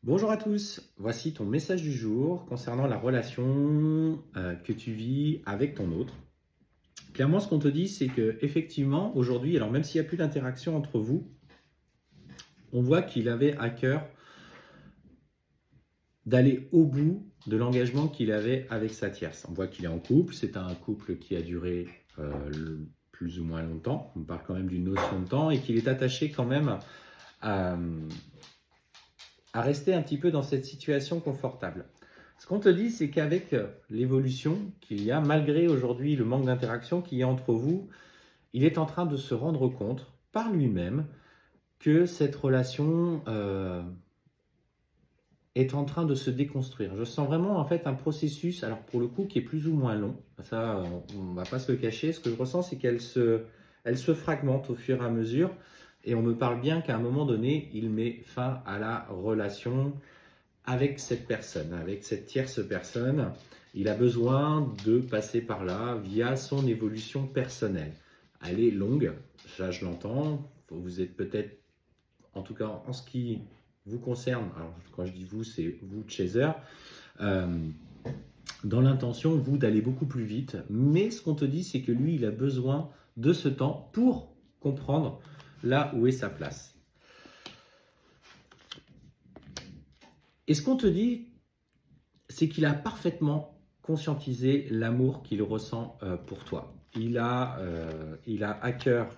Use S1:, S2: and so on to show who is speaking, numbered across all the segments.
S1: Bonjour à tous, voici ton message du jour concernant la relation que tu vis avec ton autre. Clairement, ce qu'on te dit, c'est que effectivement, aujourd'hui, alors même s'il n'y a plus d'interaction entre vous, on voit qu'il avait à cœur d'aller au bout de l'engagement qu'il avait avec sa tierce. On voit qu'il est en couple, c'est un couple qui a duré plus ou moins longtemps, on parle quand même d'une notion de temps, et qu'il est attaché quand même à, à rester un petit peu dans cette situation confortable. Ce qu'on te dit, c'est qu'avec l'évolution qu'il y a, malgré aujourd'hui le manque d'interaction qu'il y a entre vous, il est en train de se rendre compte par lui-même que cette relation est en train de se déconstruire. Je sens vraiment en fait un processus, alors pour le coup, qui est plus ou moins long. Ça, on ne va pas se le cacher. Ce que je ressens, c'est elle se fragmente au fur et à mesure. Et on me parle bien qu'à un moment donné, il met fin à la relation avec cette personne, avec cette tierce personne. Il a besoin de passer par là via son évolution personnelle. Elle est longue, ça je l'entends. Vous êtes peut-être, en tout cas en ce qui vous concerne, alors quand je dis vous, c'est vous, Chaser, euh, dans l'intention, vous, d'aller beaucoup plus vite. Mais ce qu'on te dit, c'est que lui, il a besoin de ce temps pour comprendre là où est sa place. Et ce qu'on te dit, c'est qu'il a parfaitement conscientisé l'amour qu'il ressent pour toi. Il a à cœur,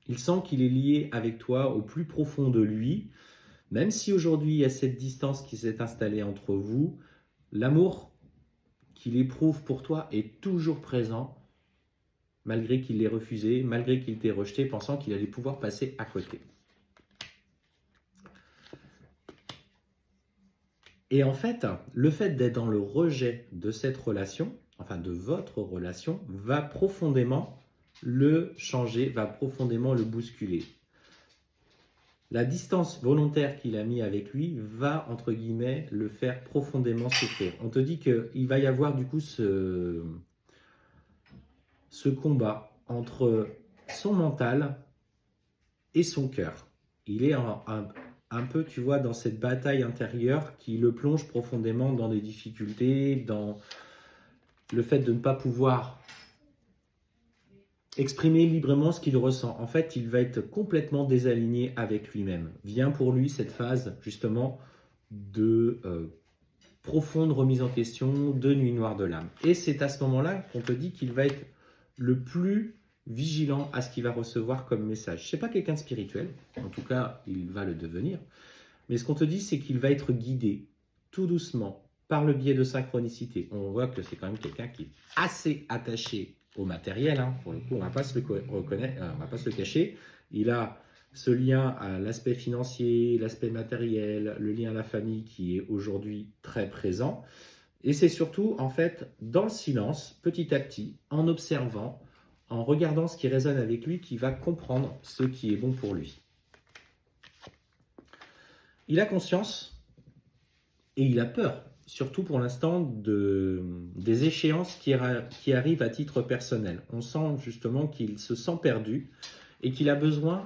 S1: il sent qu'il est lié avec toi au plus profond de lui, même si aujourd'hui il y a cette distance qui s'est installée entre vous, l'amour qu'il éprouve pour toi est toujours présent, malgré qu'il l'ait refusé, malgré qu'il t'ait rejeté, pensant qu'il allait pouvoir passer à côté. Et en fait, le fait d'être dans le rejet de cette relation, enfin de votre relation, va profondément le changer, va profondément le bousculer. La distance volontaire qu'il a mis avec lui va, entre guillemets, le faire profondément souffrir. On te dit qu'il va y avoir du coup ce combat entre son mental et son cœur. Il est un peu, tu vois, dans cette bataille intérieure qui le plonge profondément dans des difficultés, dans le fait de ne pas pouvoir exprimer librement ce qu'il ressent. En fait, il va être complètement désaligné avec lui-même. Vient pour lui cette phase, justement, de profonde remise en question, de nuit noire de l'âme. Et c'est à ce moment-là qu'on te dit qu'il va être le plus vigilant à ce qu'il va recevoir comme message. C'est pas quelqu'un de spirituel, en tout cas, il va le devenir. Mais ce qu'on te dit, c'est qu'il va être guidé tout doucement par le biais de synchronicité. On voit que c'est quand même quelqu'un qui est assez attaché au matériel. Hein. Pour le coup, on ne va pas se on va pas se le cacher. Il a ce lien à l'aspect financier, l'aspect matériel, le lien à la famille qui est aujourd'hui très présent. Et c'est surtout, en fait, dans le silence, petit à petit, en observant, en regardant ce qui résonne avec lui, qu'il va comprendre ce qui est bon pour lui. Il a conscience et il a peur, surtout pour l'instant, des échéances qui arrivent à titre personnel. On sent justement qu'il se sent perdu et qu'il a besoin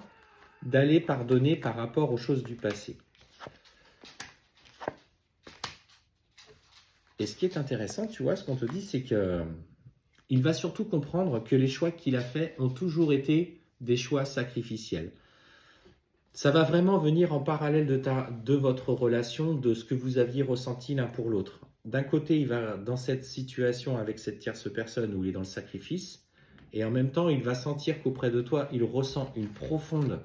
S1: d'aller pardonner par rapport aux choses du passé. Et ce qui est intéressant, tu vois, ce qu'on te dit, c'est qu'il va surtout comprendre que les choix qu'il a faits ont toujours été des choix sacrificiels. Ça va vraiment venir en parallèle de votre relation, de ce que vous aviez ressenti l'un pour l'autre. D'un côté, il va dans cette situation avec cette tierce personne où il est dans le sacrifice, et en même temps, il va sentir qu'auprès de toi, il ressent une profonde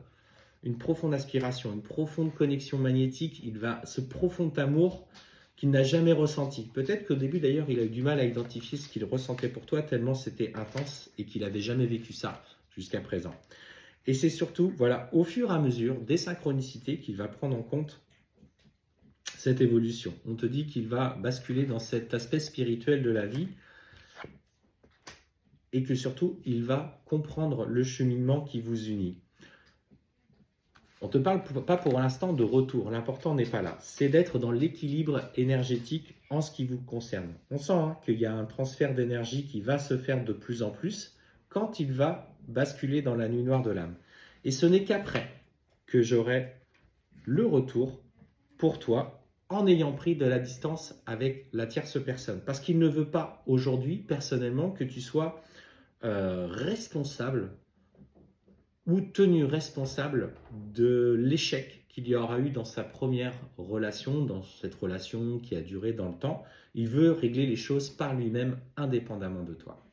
S1: aspiration, une profonde connexion magnétique. Il va ce profond amour qu'il n'a jamais ressenti. Peut-être qu'au début, d'ailleurs, il a eu du mal à identifier ce qu'il ressentait pour toi, tellement c'était intense et qu'il n'avait jamais vécu ça jusqu'à présent. Et c'est surtout, voilà, au fur et à mesure des synchronicités qu'il va prendre en compte cette évolution. On te dit qu'il va basculer dans cet aspect spirituel de la vie et que surtout, il va comprendre le cheminement qui vous unit. On ne te parle pas pour l'instant de retour, l'important n'est pas là. C'est d'être dans l'équilibre énergétique en ce qui vous concerne. On sent qu'il y a un transfert d'énergie qui va se faire de plus en plus quand il va basculer dans la nuit noire de l'âme. Et ce n'est qu'après que j'aurai le retour pour toi en ayant pris de la distance avec la tierce personne. Parce qu'il ne veut pas aujourd'hui, personnellement, que tu sois responsable ou tenu responsable de l'échec qu'il y aura eu dans sa première relation, dans cette relation qui a duré dans le temps. Il veut régler les choses par lui-même, indépendamment de toi.